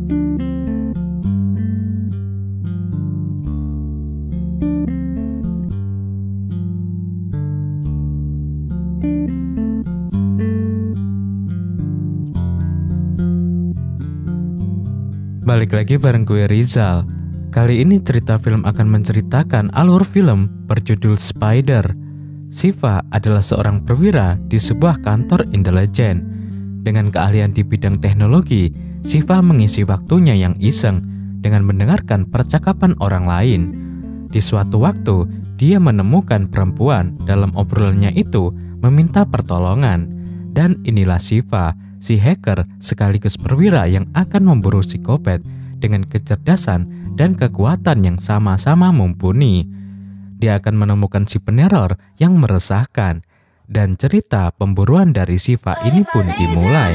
Balik lagi bareng gue Rizal. Kali ini cerita film akan menceritakan alur film berjudul Spider. Shiva adalah seorang perwira di sebuah kantor intelijen. Dengan keahlian di bidang teknologi, Shiva mengisi waktunya yang iseng dengan mendengarkan percakapan orang lain. Di suatu waktu, dia menemukan perempuan dalam obrolannya itu meminta pertolongan. Dan inilah Shiva, si hacker sekaligus perwira yang akan memburu psikopat dengan kecerdasan dan kekuatan yang sama-sama mumpuni. Dia akan menemukan si peneror yang meresahkan, dan cerita pemburuan dari Shiva ini pun dimulai.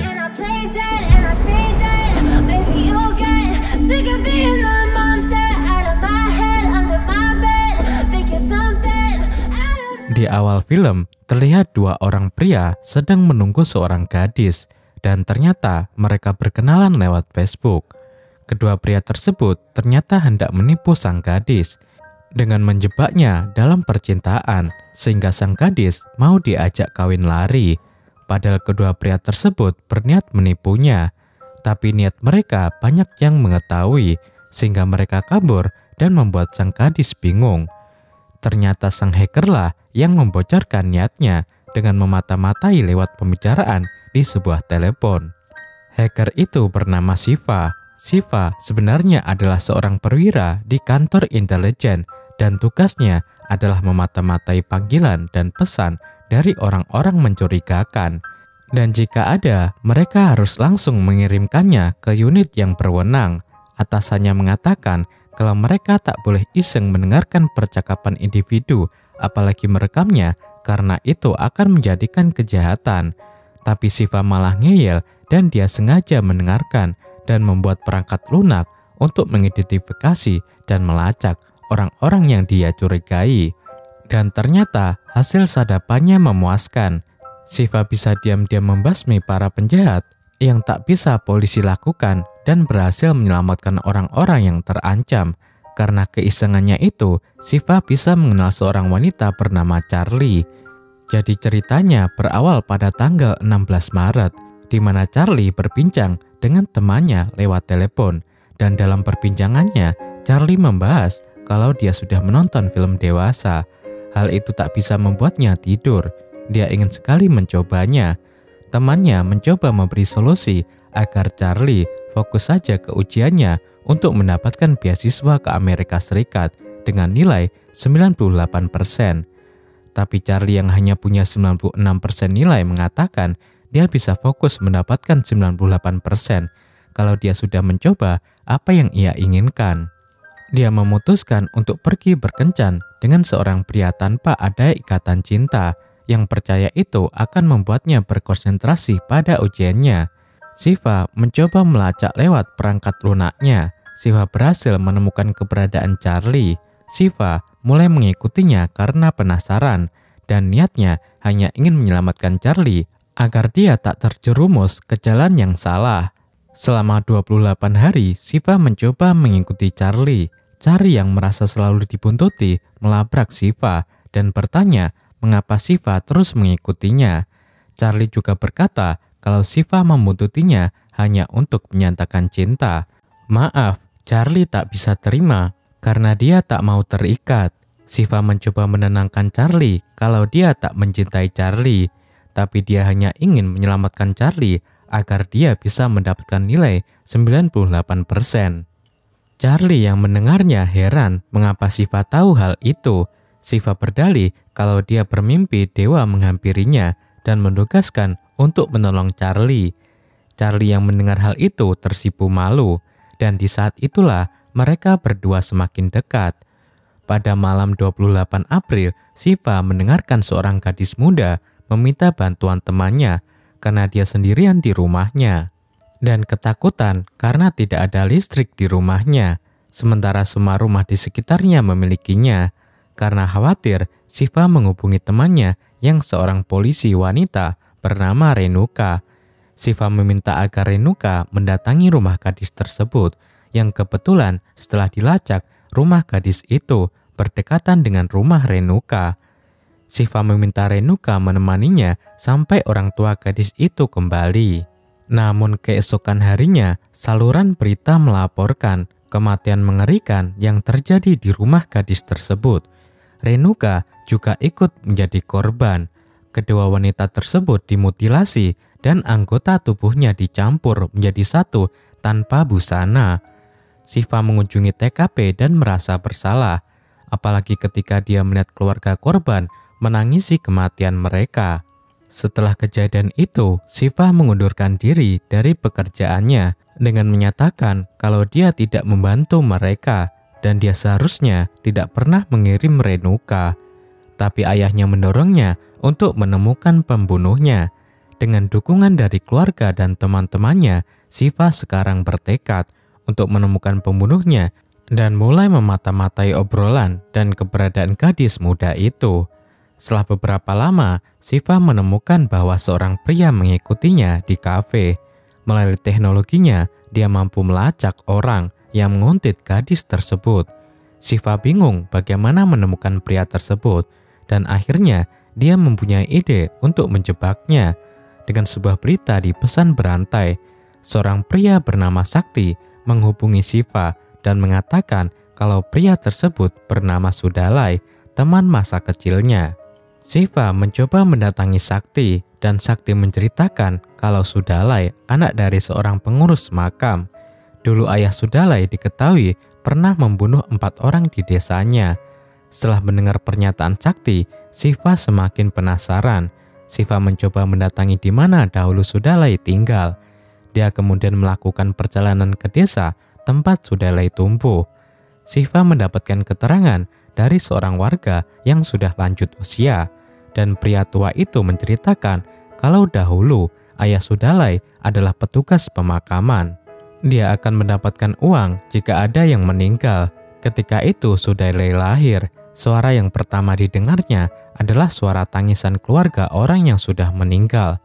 Di awal film, terlihat dua orang pria sedang menunggu seorang gadis. Dan ternyata mereka berkenalan lewat Facebook. Kedua pria tersebut ternyata hendak menipu sang gadis dengan menjebaknya dalam percintaan, sehingga sang gadis mau diajak kawin lari. Padahal kedua pria tersebut berniat menipunya, tapi niat mereka banyak yang mengetahui, sehingga mereka kabur dan membuat sang gadis bingung. Ternyata sang hacker yang membocorkan niatnya dengan memata-matai lewat pembicaraan di sebuah telepon. Hacker itu bernama Shiva. Shiva sebenarnya adalah seorang perwira di kantor intelijen dan tugasnya adalah memata-matai panggilan dan pesan dari orang-orang mencurigakan. Dan jika ada, mereka harus langsung mengirimkannya ke unit yang berwenang. Atasannya mengatakan kalau mereka tak boleh iseng mendengarkan percakapan individu, apalagi merekamnya, karena itu akan menjadikan kejahatan. Tapi Shiva malah ngeyel dan dia sengaja mendengarkan dan membuat perangkat lunak untuk mengidentifikasi dan melacak orang-orang yang dia curigai. Dan ternyata hasil sadapannya memuaskan. Shiva bisa diam-diam membasmi para penjahat yang tak bisa polisi lakukan dan berhasil menyelamatkan orang-orang yang terancam. Karena keisengannya itu, Shiva bisa mengenal seorang wanita bernama Charlie. Jadi ceritanya berawal pada tanggal 16 Maret, di mana Charlie berbincang dengan temannya lewat telepon. Dan dalam perbincangannya, Charlie membahas kalau dia sudah menonton film dewasa. Hal itu tak bisa membuatnya tidur. Dia ingin sekali mencobanya. Temannya mencoba memberi solusi agar Charlie fokus saja ke ujiannya untuk mendapatkan beasiswa ke Amerika Serikat dengan nilai 98%. Tapi Charlie yang hanya punya 96% nilai mengatakan dia bisa fokus mendapatkan 98% kalau dia sudah mencoba apa yang ia inginkan. Dia memutuskan untuk pergi berkencan dengan seorang pria tanpa ada ikatan cinta yang percaya itu akan membuatnya berkonsentrasi pada ujiannya. Shiva mencoba melacak lewat perangkat lunaknya. Shiva berhasil menemukan keberadaan Charlie. Shiva mulai mengikutinya karena penasaran dan niatnya hanya ingin menyelamatkan Charlie agar dia tak terjerumus ke jalan yang salah. Selama 28 hari, Shiva mencoba mengikuti Charlie. Charlie yang merasa selalu dibuntuti melabrak Shiva dan bertanya mengapa Shiva terus mengikutinya. Charlie juga berkata kalau Shiva membuntutinya hanya untuk menyatakan cinta. Maaf, Charlie tak bisa terima karena dia tak mau terikat. Shiva mencoba menenangkan Charlie kalau dia tak mencintai Charlie, tapi dia hanya ingin menyelamatkan Charlie agar dia bisa mendapatkan nilai 98%. Charlie yang mendengarnya heran mengapa Shiva tahu hal itu. Shiva berdalih kalau dia bermimpi dewa menghampirinya dan menugaskan untuk menolong Charlie. Charlie yang mendengar hal itu tersipu malu, dan di saat itulah mereka berdua semakin dekat. Pada malam 28 April, Shiva mendengarkan seorang gadis muda meminta bantuan temannya karena dia sendirian di rumahnya dan ketakutan karena tidak ada listrik di rumahnya, sementara semua rumah di sekitarnya memilikinya. Karena khawatir, Shiva menghubungi temannya yang seorang polisi wanita bernama Renuka. Siva meminta agar Renuka mendatangi rumah gadis tersebut, yang kebetulan setelah dilacak, rumah gadis itu berdekatan dengan rumah Renuka. Siva meminta Renuka menemaninya sampai orang tua gadis itu kembali. Namun keesokan harinya, saluran berita melaporkan kematian mengerikan yang terjadi di rumah gadis tersebut. Renuka juga ikut menjadi korban. Kedua wanita tersebut dimutilasi dan anggota tubuhnya dicampur menjadi satu tanpa busana. Siva mengunjungi TKP dan merasa bersalah, apalagi ketika dia melihat keluarga korban menangisi kematian mereka. Setelah kejadian itu, Siva mengundurkan diri dari pekerjaannya dengan menyatakan kalau dia tidak membantu mereka dan dia seharusnya tidak pernah mengirim Renuka. Tapi ayahnya mendorongnya untuk menemukan pembunuhnya. Dengan dukungan dari keluarga dan teman-temannya, Siva sekarang bertekad untuk menemukan pembunuhnya dan mulai memata-matai obrolan dan keberadaan gadis muda itu. Setelah beberapa lama, Siva menemukan bahwa seorang pria mengikutinya di kafe. Melalui teknologinya, dia mampu melacak orang yang menguntit gadis tersebut. Siva bingung bagaimana menemukan pria tersebut, dan akhirnya dia mempunyai ide untuk menjebaknya. Dengan sebuah berita di pesan berantai, seorang pria bernama Sakti menghubungi Siva dan mengatakan kalau pria tersebut bernama Sudalai, teman masa kecilnya. Siva mencoba mendatangi Sakti dan Sakti menceritakan kalau Sudalai anak dari seorang pengurus makam. Dulu ayah Sudalai diketahui pernah membunuh 4 orang di desanya. Setelah mendengar pernyataan Sakti, Siva semakin penasaran. Siva mencoba mendatangi di mana dahulu Sudalai tinggal. Dia kemudian melakukan perjalanan ke desa tempat Sudalai tumbuh. Siva mendapatkan keterangan dari seorang warga yang sudah lanjut usia, dan pria tua itu menceritakan kalau dahulu ayah Sudalai adalah petugas pemakaman. Dia akan mendapatkan uang jika ada yang meninggal. Ketika itu Sudalai lahir, suara yang pertama didengarnya adalah suara tangisan keluarga orang yang sudah meninggal.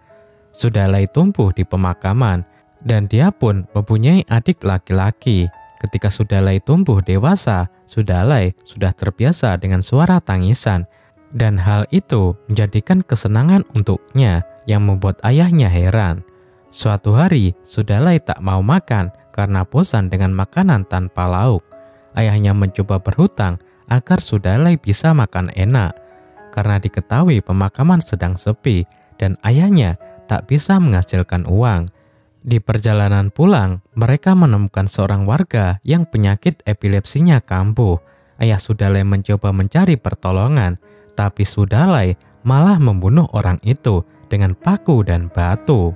Sudalai tumbuh di pemakaman dan dia pun mempunyai adik laki-laki. Ketika Sudalai tumbuh dewasa, Sudalai sudah terbiasa dengan suara tangisan, dan hal itu menjadikan kesenangan untuknya yang membuat ayahnya heran. Suatu hari, Sudalai tak mau makan karena bosan dengan makanan tanpa lauk. Ayahnya mencoba berhutang agar Sudalai bisa makan enak, karena diketahui pemakaman sedang sepi dan ayahnya tak bisa menghasilkan uang. Di perjalanan pulang, mereka menemukan seorang warga yang penyakit epilepsinya kambuh. Ayah Sudalai mencoba mencari pertolongan, tapi Sudalai malah membunuh orang itu dengan paku dan batu.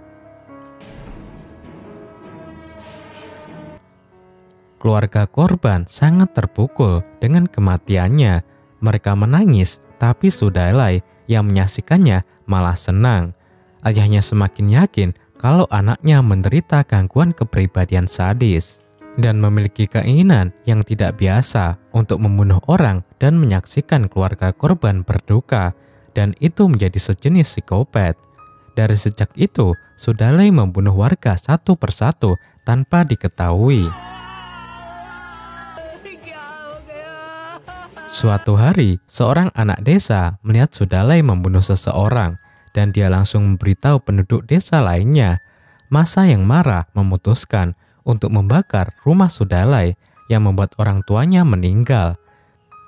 Keluarga korban sangat terpukul dengan kematiannya. Mereka menangis, tapi Sudalai yang menyaksikannya malah senang. Ayahnya semakin yakin kalau anaknya menderita gangguan kepribadian sadis dan memiliki keinginan yang tidak biasa untuk membunuh orang dan menyaksikan keluarga korban berduka, dan itu menjadi sejenis psikopat. Dari sejak itu, Sudalai membunuh warga satu persatu tanpa diketahui. Suatu hari, seorang anak desa melihat Sudalai membunuh seseorang, dan dia langsung memberitahu penduduk desa lainnya. Masa yang marah memutuskan untuk membakar rumah Sudalai yang membuat orang tuanya meninggal.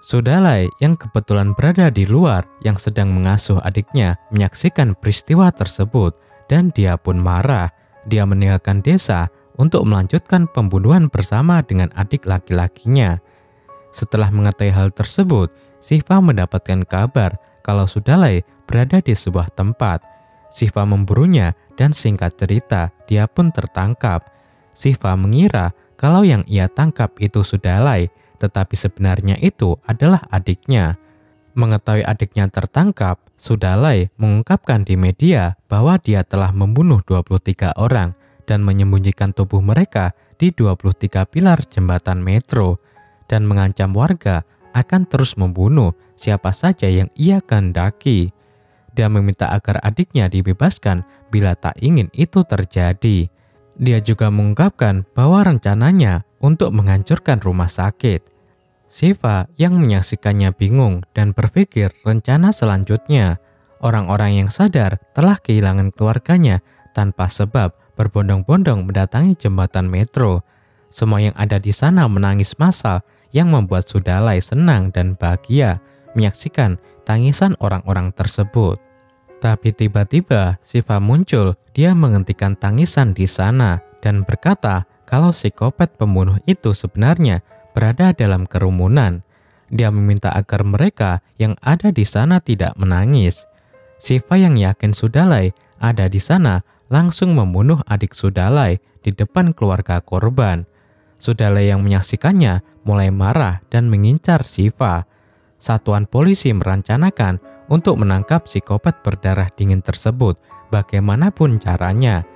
Sudalai yang kebetulan berada di luar yang sedang mengasuh adiknya menyaksikan peristiwa tersebut, dan dia pun marah. Dia meninggalkan desa untuk melanjutkan pembunuhan bersama dengan adik laki-lakinya. Setelah mengetahui hal tersebut, Siva mendapatkan kabar kalau Sudalai berada di sebuah tempat. Siva memburunya dan singkat cerita, dia pun tertangkap. Siva mengira kalau yang ia tangkap itu Sudalai, tetapi sebenarnya itu adalah adiknya. Mengetahui adiknya tertangkap, Sudalai mengungkapkan di media bahwa dia telah membunuh 23 orang dan menyembunyikan tubuh mereka di 23 pilar jembatan metro, dan mengancam warga akan terus membunuh siapa saja yang ia kehendaki. Dia meminta agar adiknya dibebaskan bila tak ingin itu terjadi. Dia juga mengungkapkan bahwa rencananya untuk menghancurkan rumah sakit. Shiva yang menyaksikannya bingung dan berpikir rencana selanjutnya. Orang-orang yang sadar telah kehilangan keluarganya tanpa sebab berbondong-bondong mendatangi jembatan metro. Semua yang ada di sana menangis massal yang membuat Sudalai senang dan bahagia menyaksikan tangisan orang-orang tersebut. Tapi tiba-tiba Shiva muncul. Dia menghentikan tangisan di sana dan berkata kalau psikopat pembunuh itu sebenarnya berada dalam kerumunan. Dia meminta agar mereka yang ada di sana tidak menangis. Shiva yang yakin Sudalai ada di sana langsung membunuh adik Sudalai di depan keluarga korban. Sudalai yang menyaksikannya mulai marah dan mengincar Shiva. Satuan polisi merencanakan untuk menangkap psikopat berdarah dingin tersebut bagaimanapun caranya,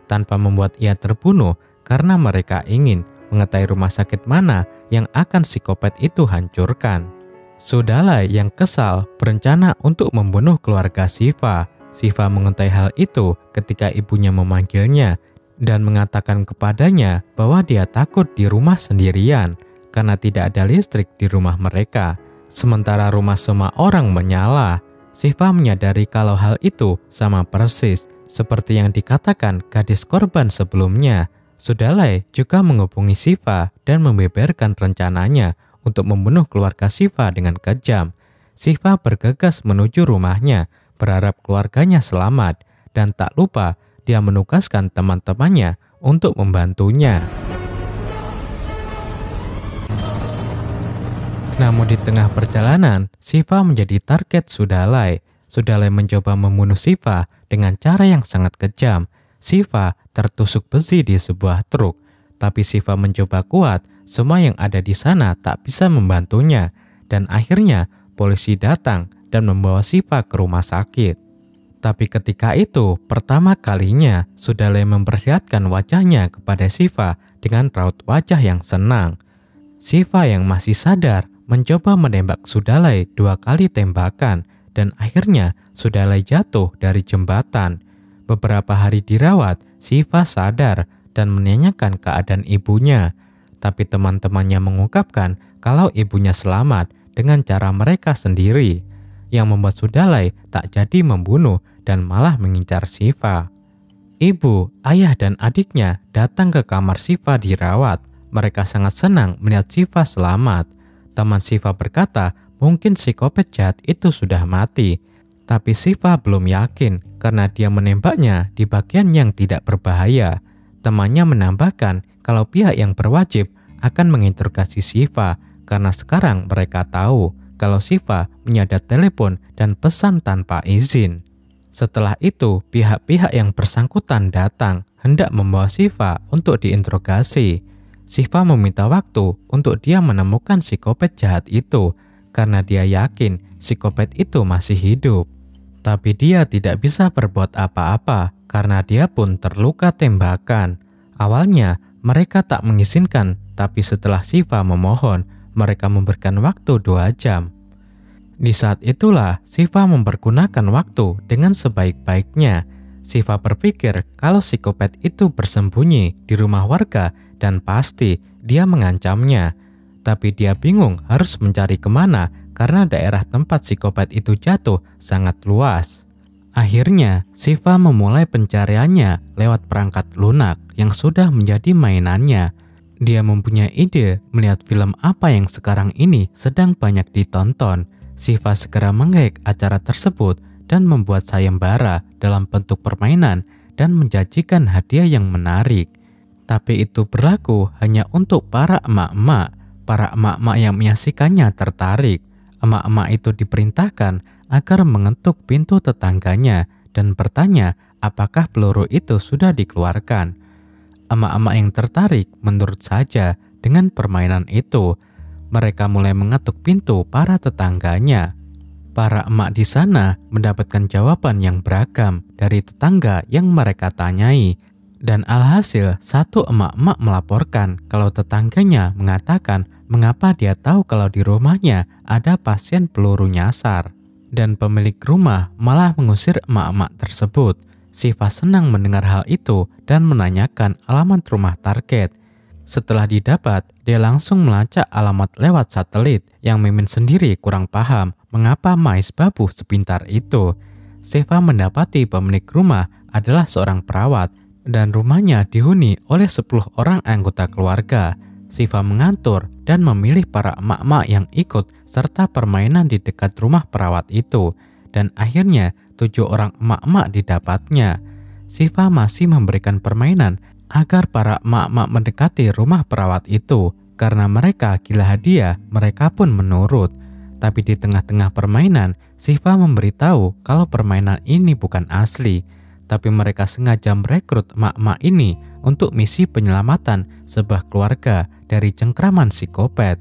tanpa membuat ia terbunuh karena mereka ingin mengetahui rumah sakit mana yang akan psikopat itu hancurkan. Sudalai yang kesal berencana untuk membunuh keluarga Shiva. Shiva mengetahui hal itu ketika ibunya memanggilnya dan mengatakan kepadanya bahwa dia takut di rumah sendirian karena tidak ada listrik di rumah mereka. Sementara rumah semua orang menyala. Shiva menyadari kalau hal itu sama persis seperti yang dikatakan gadis korban sebelumnya. Sudalai juga menghubungi Shiva dan membeberkan rencananya untuk membunuh keluarga Shiva dengan kejam. Shiva bergegas menuju rumahnya, berharap keluarganya selamat, dan tak lupa dia menugaskan teman-temannya untuk membantunya. Namun di tengah perjalanan, Shiva menjadi target Sudalai. Sudalai mencoba membunuh Shiva dengan cara yang sangat kejam. Shiva tertusuk besi di sebuah truk, tapi Shiva mencoba kuat. Semua yang ada di sana tak bisa membantunya, dan akhirnya polisi datang dan membawa Shiva ke rumah sakit. Tapi ketika itu, pertama kalinya Sudalai memperlihatkan wajahnya kepada Shiva dengan raut wajah yang senang. Shiva yang masih sadar mencoba menembak Sudalai 2 kali tembakan dan akhirnya Sudalai jatuh dari jembatan. Beberapa hari dirawat, Shiva sadar dan menanyakan keadaan ibunya. Tapi teman-temannya mengungkapkan kalau ibunya selamat dengan cara mereka sendiri, yang membuat Sudalai tak jadi membunuh dan malah mengincar Shiva. Ibu, ayah, dan adiknya datang ke kamar Shiva dirawat. Mereka sangat senang melihat Shiva selamat. Teman Shiva berkata mungkin psikopat jahat itu sudah mati. Tapi Shiva belum yakin karena dia menembaknya di bagian yang tidak berbahaya. Temannya menambahkan kalau pihak yang berwajib akan menginterogasi Shiva karena sekarang mereka tahu kalau Shiva menyadap telepon dan pesan tanpa izin. Setelah itu, pihak-pihak yang bersangkutan datang hendak membawa Shiva untuk diinterogasi. Shiva meminta waktu untuk dia menemukan psikopat jahat itu karena dia yakin psikopat itu masih hidup. Tapi dia tidak bisa berbuat apa-apa karena dia pun terluka tembakan. Awalnya mereka tak mengizinkan, tapi setelah Shiva memohon, mereka memberikan waktu 2 jam. Di saat itulah Shiva mempergunakan waktu dengan sebaik-baiknya. Shiva berpikir kalau psikopat itu bersembunyi di rumah warga dan pasti dia mengancamnya. Tapi dia bingung harus mencari kemana karena daerah tempat psikopat itu jatuh sangat luas. Akhirnya Shiva memulai pencariannya lewat perangkat lunak yang sudah menjadi mainannya. Dia mempunyai ide melihat film apa yang sekarang ini sedang banyak ditonton. Shiva segera menghack acara tersebut dan membuat sayembara dalam bentuk permainan dan menjanjikan hadiah yang menarik. Tapi itu berlaku hanya untuk para emak-emak. Para emak-emak yang menyaksikannya tertarik. Emak-emak itu diperintahkan agar mengetuk pintu tetangganya dan bertanya apakah peluru itu sudah dikeluarkan. Emak-emak yang tertarik menurut saja dengan permainan itu. Mereka mulai mengetuk pintu para tetangganya. Para emak di sana mendapatkan jawaban yang beragam dari tetangga yang mereka tanyai. Dan alhasil satu emak-emak melaporkan kalau tetangganya mengatakan mengapa dia tahu kalau di rumahnya ada pasien peluru nyasar. dan pemilik rumah malah mengusir emak-emak tersebut. Siva senang mendengar hal itu dan menanyakan alamat rumah target. Setelah didapat, dia langsung melacak alamat lewat satelit yang Mimin sendiri kurang paham mengapa Mais Babu sepintar itu. Siva mendapati pemilik rumah adalah seorang perawat dan rumahnya dihuni oleh 10 orang anggota keluarga. Siva mengatur dan memilih para emak-emak yang ikut serta permainan di dekat rumah perawat itu. Dan akhirnya 7 orang emak-emak didapatnya. Siva masih memberikan permainan agar para emak-emak mendekati rumah perawat itu. Karena mereka gila hadiah, mereka pun menurut. Tapi di tengah-tengah permainan, Siva memberitahu kalau permainan ini bukan asli. Tapi mereka sengaja merekrut emak-emak ini untuk misi penyelamatan sebuah keluarga dari cengkraman psikopat.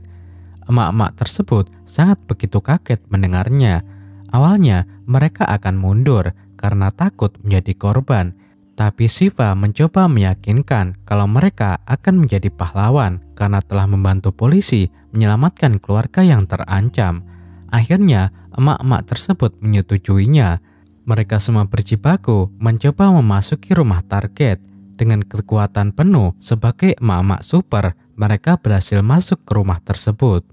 Emak-emak tersebut sangat begitu kaget mendengarnya. Awalnya mereka akan mundur karena takut menjadi korban. Tapi Siva mencoba meyakinkan kalau mereka akan menjadi pahlawan karena telah membantu polisi menyelamatkan keluarga yang terancam. Akhirnya emak-emak tersebut menyetujuinya. Mereka semua berjibaku mencoba memasuki rumah target. Dengan kekuatan penuh sebagai emak-emak super, mereka berhasil masuk ke rumah tersebut.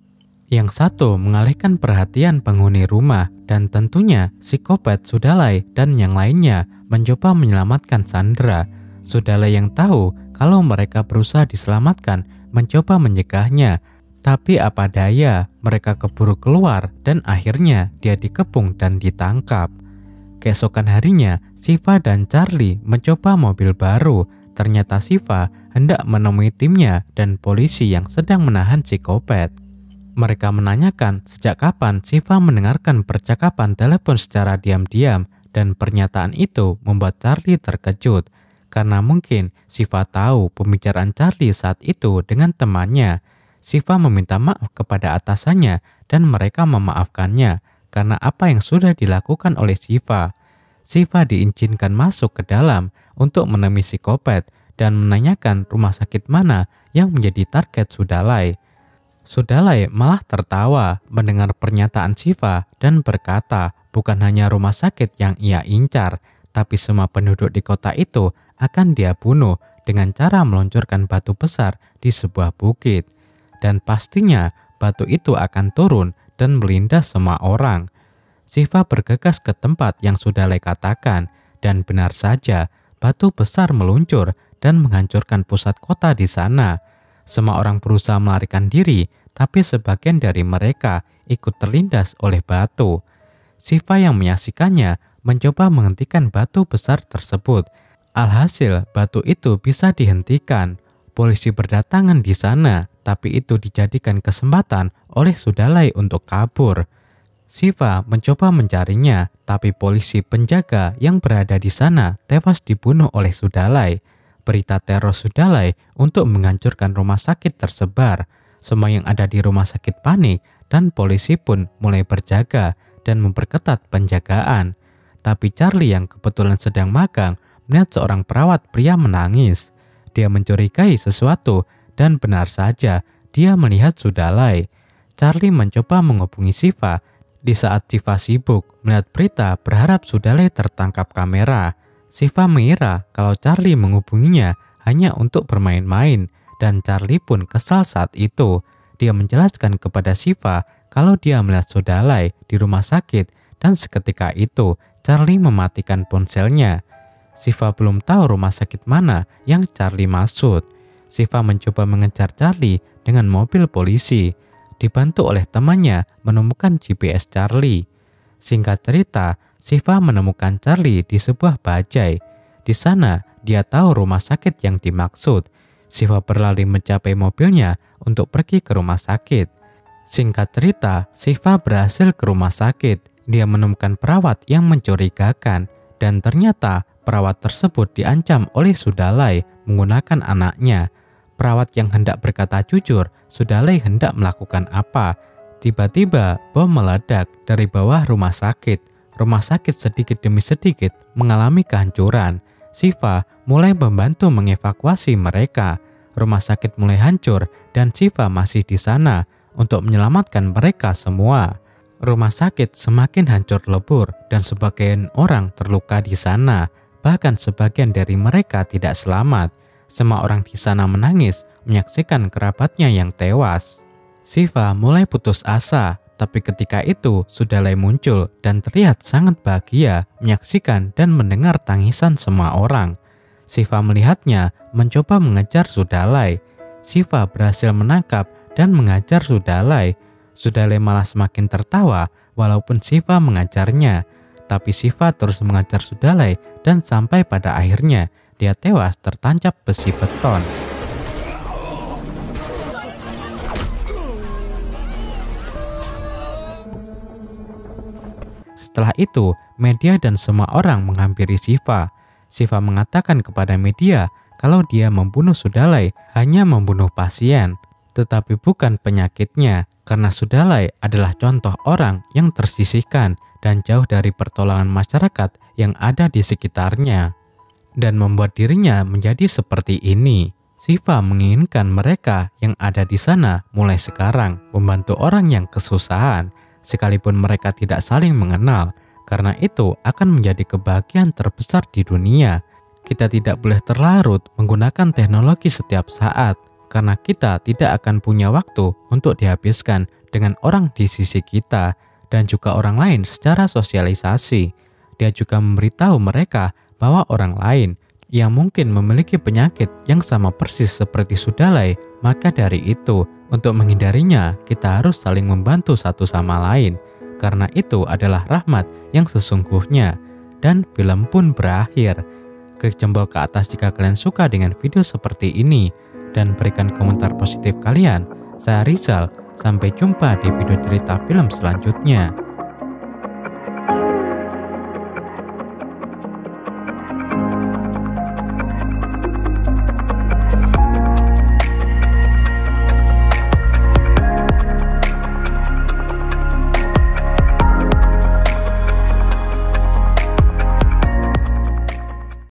Yang satu mengalihkan perhatian penghuni rumah dan tentunya psikopat Sudalai dan yang lainnya mencoba menyelamatkan Sandra. Sudalai yang tahu kalau mereka berusaha diselamatkan mencoba mencegahnya, tapi apa daya, mereka keburu keluar dan akhirnya dia dikepung dan ditangkap. Keesokan harinya, Siva dan Charlie mencoba mobil baru. Ternyata Siva hendak menemui timnya dan polisi yang sedang menahan psikopat. Mereka menanyakan sejak kapan Siva mendengarkan percakapan telepon secara diam-diam dan pernyataan itu membuat Charlie terkejut karena mungkin Siva tahu pembicaraan Charlie saat itu dengan temannya. Siva meminta maaf kepada atasannya dan mereka memaafkannya karena apa yang sudah dilakukan oleh Siva. Siva diizinkan masuk ke dalam untuk menemui psikopat dan menanyakan rumah sakit mana yang menjadi target Sudalai. Sudalai malah tertawa mendengar pernyataan Siva dan berkata bukan hanya rumah sakit yang ia incar, tapi semua penduduk di kota itu akan dia bunuh dengan cara meluncurkan batu besar di sebuah bukit. Dan pastinya batu itu akan turun dan melindas semua orang. Siva bergegas ke tempat yang Sudalai katakan dan benar saja batu besar meluncur dan menghancurkan pusat kota di sana. Semua orang berusaha melarikan diri, tapi sebagian dari mereka ikut terlindas oleh batu. Siva yang menyaksikannya mencoba menghentikan batu besar tersebut. Alhasil, batu itu bisa dihentikan. Polisi berdatangan di sana, tapi itu dijadikan kesempatan oleh Sudalai untuk kabur. Siva mencoba mencarinya, tapi polisi penjaga yang berada di sana tewas dibunuh oleh Sudalai. Berita teror Sudalai untuk menghancurkan rumah sakit tersebar. Semua yang ada di rumah sakit panik dan polisi pun mulai berjaga dan memperketat penjagaan. Tapi Charlie yang kebetulan sedang magang melihat seorang perawat pria menangis. Dia mencurigai sesuatu dan benar saja dia melihat Sudalai. Charlie mencoba menghubungi Siva di saat Siva sibuk melihat berita berharap Sudalai tertangkap kamera. Siva mengira kalau Charlie menghubunginya hanya untuk bermain-main dan Charlie pun kesal saat itu. Dia menjelaskan kepada Siva kalau dia melihat Sudalai di rumah sakit dan seketika itu Charlie mematikan ponselnya. Siva belum tahu rumah sakit mana yang Charlie maksud. Siva mencoba mengejar Charlie dengan mobil polisi. Dibantu oleh temannya menemukan GPS Charlie. Singkat cerita, Siva menemukan Charlie di sebuah bajai. Di sana, dia tahu rumah sakit yang dimaksud. Siva berlari mencapai mobilnya untuk pergi ke rumah sakit. Singkat cerita, Siva berhasil ke rumah sakit. Dia menemukan perawat yang mencurigakan. Dan ternyata perawat tersebut diancam oleh Sudalai menggunakan anaknya. Perawat yang hendak berkata jujur, Sudalai hendak melakukan apa. Tiba-tiba bom meledak dari bawah rumah sakit. Rumah sakit sedikit demi sedikit mengalami kehancuran. Siva mulai membantu mengevakuasi mereka. Rumah sakit mulai hancur dan Siva masih di sana untuk menyelamatkan mereka semua. Rumah sakit semakin hancur lebur dan sebagian orang terluka di sana. Bahkan sebagian dari mereka tidak selamat. Semua orang di sana menangis menyaksikan kerabatnya yang tewas. Shiva mulai putus asa, tapi ketika itu Sudalai muncul dan terlihat sangat bahagia menyaksikan dan mendengar tangisan semua orang. Shiva melihatnya mencoba mengejar Sudalai. Shiva berhasil menangkap dan mengajar Sudalai. Sudalai malah semakin tertawa walaupun Shiva mengajarnya. Tapi Shiva terus mengajar Sudalai dan sampai pada akhirnya dia tewas tertancap besi beton. Setelah itu, media dan semua orang menghampiri Shiva. Shiva mengatakan kepada media kalau dia membunuh Sudalai hanya membunuh pasien, tetapi bukan penyakitnya, karena Sudalai adalah contoh orang yang tersisihkan dan jauh dari pertolongan masyarakat yang ada di sekitarnya, dan membuat dirinya menjadi seperti ini. Shiva menginginkan mereka yang ada di sana mulai sekarang membantu orang yang kesusahan, sekalipun mereka tidak saling mengenal, karena itu akan menjadi kebahagiaan terbesar di dunia. Kita tidak boleh terlarut menggunakan teknologi setiap saat, karena kita tidak akan punya waktu untuk dihabiskan dengan orang di sisi kita dan juga orang lain secara sosialisasi. Dia juga memberitahu mereka bahwa orang lain yang mungkin memiliki penyakit yang sama persis seperti Sudalai, maka dari itu untuk menghindarinya kita harus saling membantu satu sama lain, karena itu adalah rahmat yang sesungguhnya. Dan film pun berakhir. Klik jempol ke atas jika kalian suka dengan video seperti ini dan berikan komentar positif kalian. Saya Rizal, sampai jumpa di video cerita film selanjutnya.